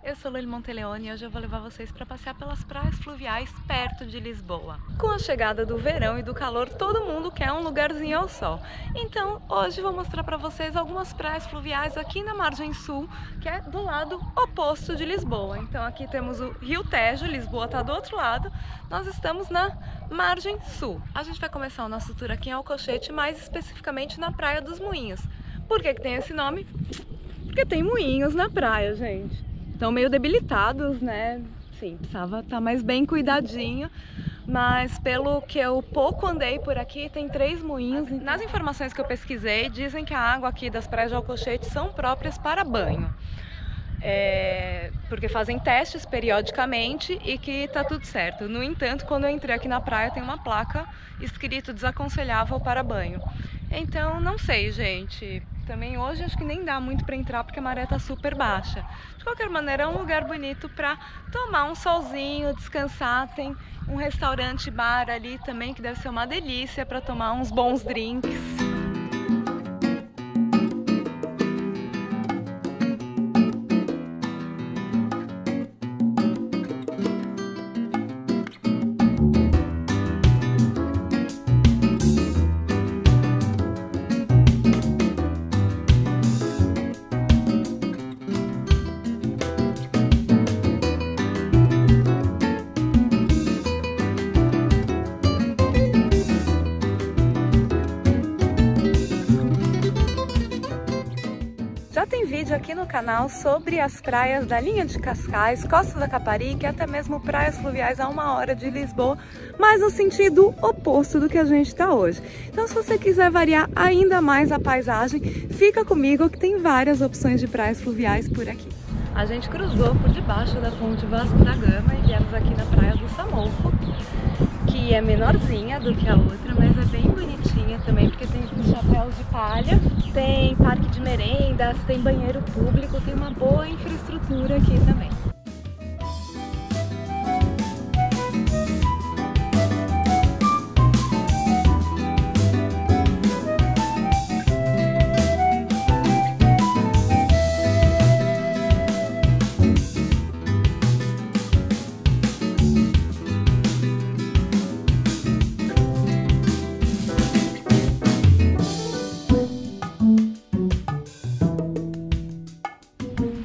Eu sou Lili Monteleone e hoje eu vou levar vocês para passear pelas praias fluviais perto de Lisboa. Com a chegada do verão e do calor, todo mundo quer um lugarzinho ao sol. Então, hoje vou mostrar para vocês algumas praias fluviais aqui na margem sul, que é do lado oposto de Lisboa. Então aqui temos o Rio Tejo, Lisboa está do outro lado, nós estamos na margem sul. A gente vai começar o nosso tour aqui em Alcochete, mais especificamente na Praia dos Moinhos. Por que tem esse nome? Porque tem moinhos na praia, gente. Estão meio debilitados, né? Sim, precisava estar mais bem cuidadinho. Mas pelo que eu pouco andei por aqui, tem 3 moinhos. Nas informações que eu pesquisei, dizem que a água aqui das praias de Alcochete são próprias para banho. Porque fazem testes periodicamente e que tá tudo certo. No entanto, quando eu entrei aqui na praia, tem uma placa escrito desaconselhável para banho. Então, não sei, gente. Também hoje acho que nem dá muito para entrar porque a maré tá super baixa. De qualquer maneira, é um lugar bonito para tomar um solzinho, descansar. Tem um restaurante bar ali também que deve ser uma delícia para tomar uns bons drinks. Já tem vídeo aqui no canal sobre as praias da Linha de Cascais, Costa da Caparica e até mesmo praias fluviais a 1 hora de Lisboa, mas no sentido oposto do que a gente está hoje. Então, se você quiser variar ainda mais a paisagem, fica comigo que tem várias opções de praias fluviais por aqui. A gente cruzou por debaixo da ponte Vasco da Gama e viemos aqui na praia do Samolfo, que é menorzinha do que a outra, mas é bem bonitinha também, porque tem os chapéus de palha, tem parque de merendas, tem banheiro público, tem uma boa infraestrutura aqui também.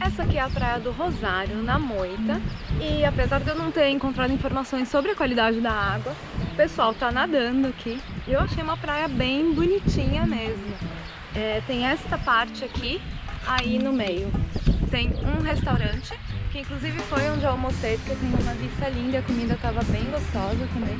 Essa aqui é a Praia do Rosário, na Moita, e apesar de eu não ter encontrado informações sobre a qualidade da água, o pessoal tá nadando aqui e eu achei uma praia bem bonitinha mesmo. Tem esta parte aqui, aí no meio tem um restaurante, que inclusive foi onde eu almocei, porque tem uma vista linda, a comida tava bem gostosa também,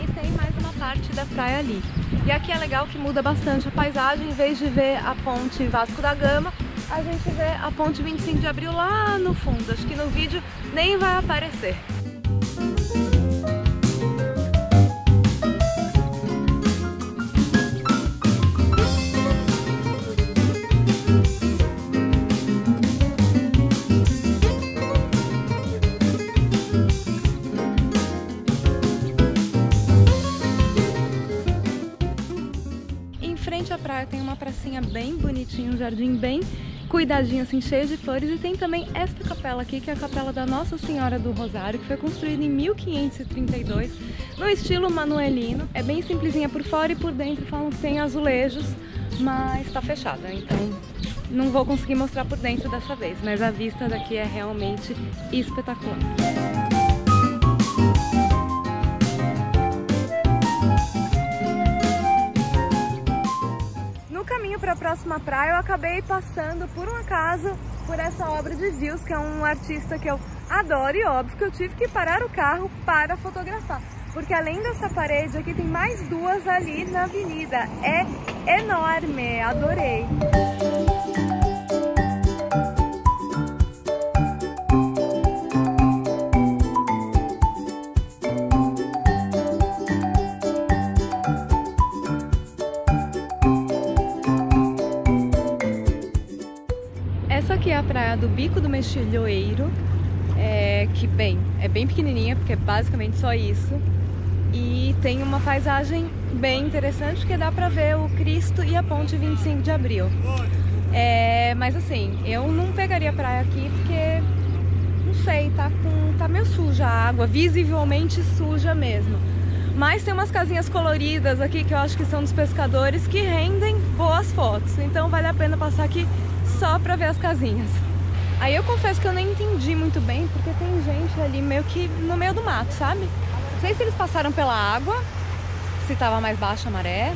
e tem mais uma parte da praia ali. E aqui é legal que muda bastante a paisagem, em vez de ver a ponte Vasco da Gama, a gente vê a ponte 25 de abril lá no fundo. Acho que no vídeo nem vai aparecer. Em frente à praia tem uma pracinha bem bonitinha, um jardim bem cuidadinho, assim, cheio de flores, e tem também esta capela aqui, que é a capela da Nossa Senhora do Rosário, que foi construída em 1532, no estilo manuelino. É bem simplesinha por fora e por dentro falam que tem azulejos, mas está fechada, então não vou conseguir mostrar por dentro dessa vez, mas a vista daqui é realmente espetacular. Para a próxima praia eu acabei passando por um acaso por essa obra de Vils, que é um artista que eu adoro, e óbvio que eu tive que parar o carro para fotografar, porque além dessa parede aqui tem mais 2 ali na avenida. É enorme, adorei. Essa aqui é a praia do Bico do Mexilhoeiro, que é bem pequenininha, porque é basicamente só isso. E tem uma paisagem bem interessante, que dá pra ver o Cristo e a ponte 25 de abril. Mas assim, eu não pegaria praia aqui porque tá meio suja a água, visivelmente suja mesmo. Mas tem umas casinhas coloridas aqui que eu acho que são dos pescadores que rendem boas fotos. Então vale a pena passar aqui só pra ver as casinhas. Aí eu confesso que eu nem entendi muito bem, porque tem gente ali meio que no meio do mato, sabe? Não sei se eles passaram pela água, se tava mais baixa a maré.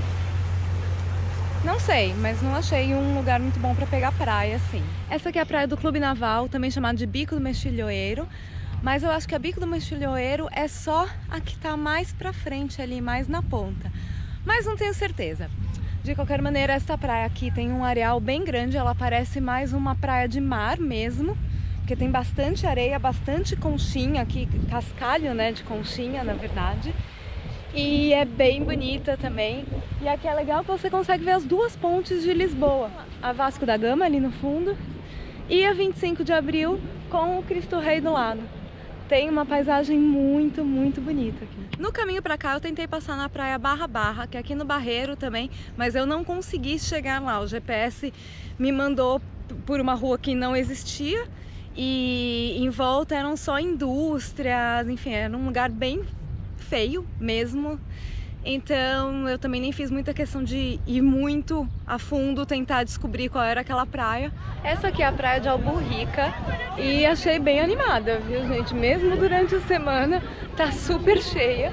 Não sei, mas não achei um lugar muito bom pra pegar praia, assim. Essa aqui é a praia do Clube Naval, também chamada de Bico do Mexilhoeiro. Mas eu acho que a Bico do Mexilhoeiro é só a que tá mais pra frente ali, mais na ponta. Mas não tenho certeza. De qualquer maneira, essa praia aqui tem um areal bem grande, ela parece mais uma praia de mar mesmo, porque tem bastante areia, bastante conchinha aqui, cascalho, né, de conchinha, na verdade. E é bem bonita também. E aqui é legal que você consegue ver as duas pontes de Lisboa. A Vasco da Gama ali no fundo e a 25 de Abril com o Cristo Rei do lado. Tem uma paisagem muito, muito bonita aqui. No caminho pra cá eu tentei passar na praia Barra Barra, que é aqui no Barreiro também, mas eu não consegui chegar lá. O GPS me mandou por uma rua que não existia e em volta eram só indústrias, enfim, era um lugar bem feio mesmo. Então eu também nem fiz muita questão de ir muito a fundo tentar descobrir qual era aquela praia. Essa aqui é a praia de Alburrica e achei bem animada, viu, gente? Mesmo durante a semana tá super cheia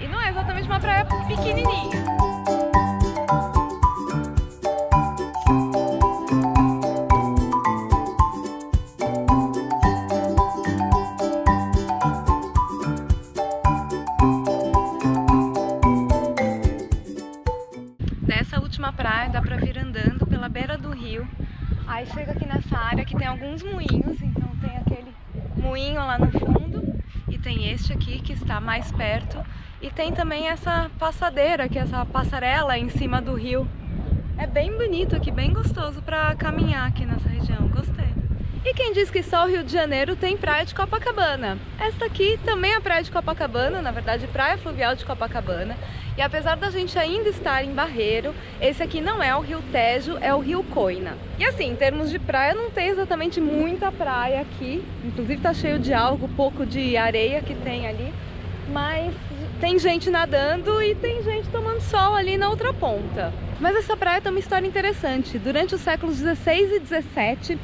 e não é exatamente uma praia pequenininha. Nessa última praia dá pra vir andando pela beira do rio. Aí chega aqui nessa área que tem alguns moinhos, então tem aquele moinho lá no fundo e tem este aqui que está mais perto. E tem também essa passadeira, que é essa passarela em cima do rio. É bem bonito aqui, bem gostoso pra caminhar aqui nessa região, gostei. E quem diz que só o Rio de Janeiro tem praia de Copacabana? Esta aqui também é a praia de Copacabana, na verdade praia fluvial de Copacabana. E apesar da gente ainda estar em Barreiro, esse aqui não é o Rio Tejo, é o Rio Coina. E assim, em termos de praia, não tem exatamente muita praia aqui. Inclusive tá cheio de algo, pouco de areia que tem ali. Mas tem gente nadando e tem gente tomando sol ali na outra ponta. Mas essa praia tem uma história interessante. Durante os séculos 16 e 17,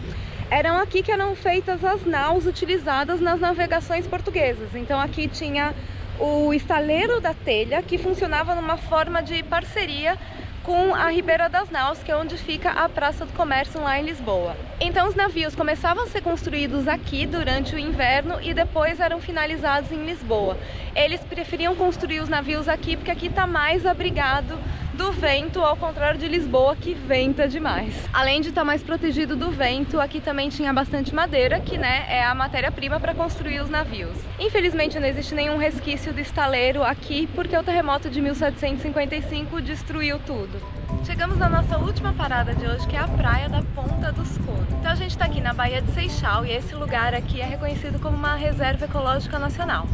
eram aqui que eram feitas as naus utilizadas nas navegações portuguesas. Então aqui tinha o estaleiro da Telha, que funcionava numa forma de parceria com a Ribeira das Naus, que é onde fica a Praça do Comércio lá em Lisboa. Então os navios começavam a ser construídos aqui durante o inverno e depois eram finalizados em Lisboa. Eles preferiam construir os navios aqui porque aqui está mais abrigado do vento, ao contrário de Lisboa, que venta demais. Além de estar mais protegido do vento, aqui também tinha bastante madeira, que é a matéria-prima para construir os navios. Infelizmente não existe nenhum resquício do estaleiro aqui, porque o terremoto de 1755 destruiu tudo. Chegamos na nossa última parada de hoje, que é a praia da Ponta dos Coros. Então a gente está aqui na Baía de Seixal e esse lugar aqui é reconhecido como uma reserva ecológica nacional.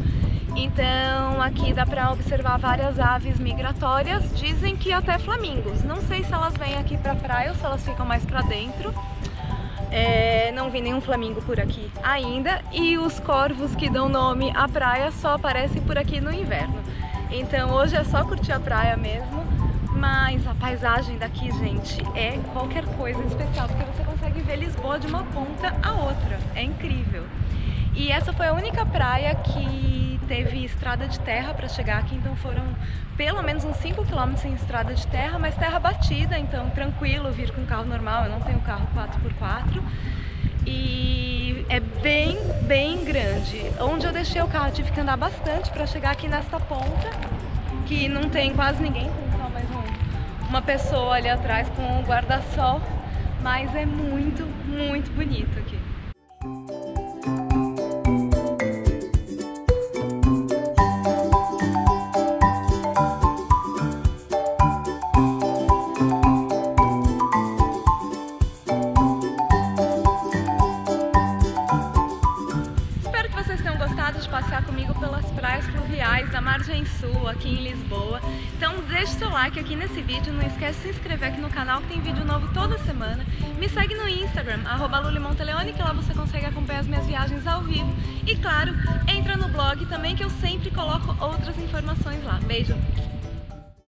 Então aqui dá para observar várias aves migratórias, dizem que até flamingos. Não sei se elas vêm aqui para a praia ou se elas ficam mais para dentro. Não vi nenhum flamingo por aqui ainda, e os corvos que dão nome à praia só aparecem por aqui no inverno. Então hoje é só curtir a praia mesmo, mas a paisagem daqui, gente, é qualquer coisa especial, porque você consegue ver Lisboa de uma ponta a outra, é incrível. E essa foi a única praia que teve estrada de terra para chegar aqui, então foram pelo menos uns 5 km em estrada de terra, mas terra batida, então tranquilo vir com carro normal, eu não tenho carro 4x4. E é bem, bem grande. Onde eu deixei o carro, tive que andar bastante para chegar aqui nesta ponta, que não tem quase ninguém, tem só mais uma pessoa ali atrás com um guarda-sol, mas é muito, muito bonito aqui. De passear comigo pelas praias fluviais da Margem Sul, aqui em Lisboa. Então deixe seu like aqui nesse vídeo, não esquece de se inscrever aqui no canal que tem vídeo novo toda semana. Me segue no Instagram, @lulimonteleone, que lá você consegue acompanhar as minhas viagens ao vivo. E claro, entra no blog também que eu sempre coloco outras informações lá. Beijo!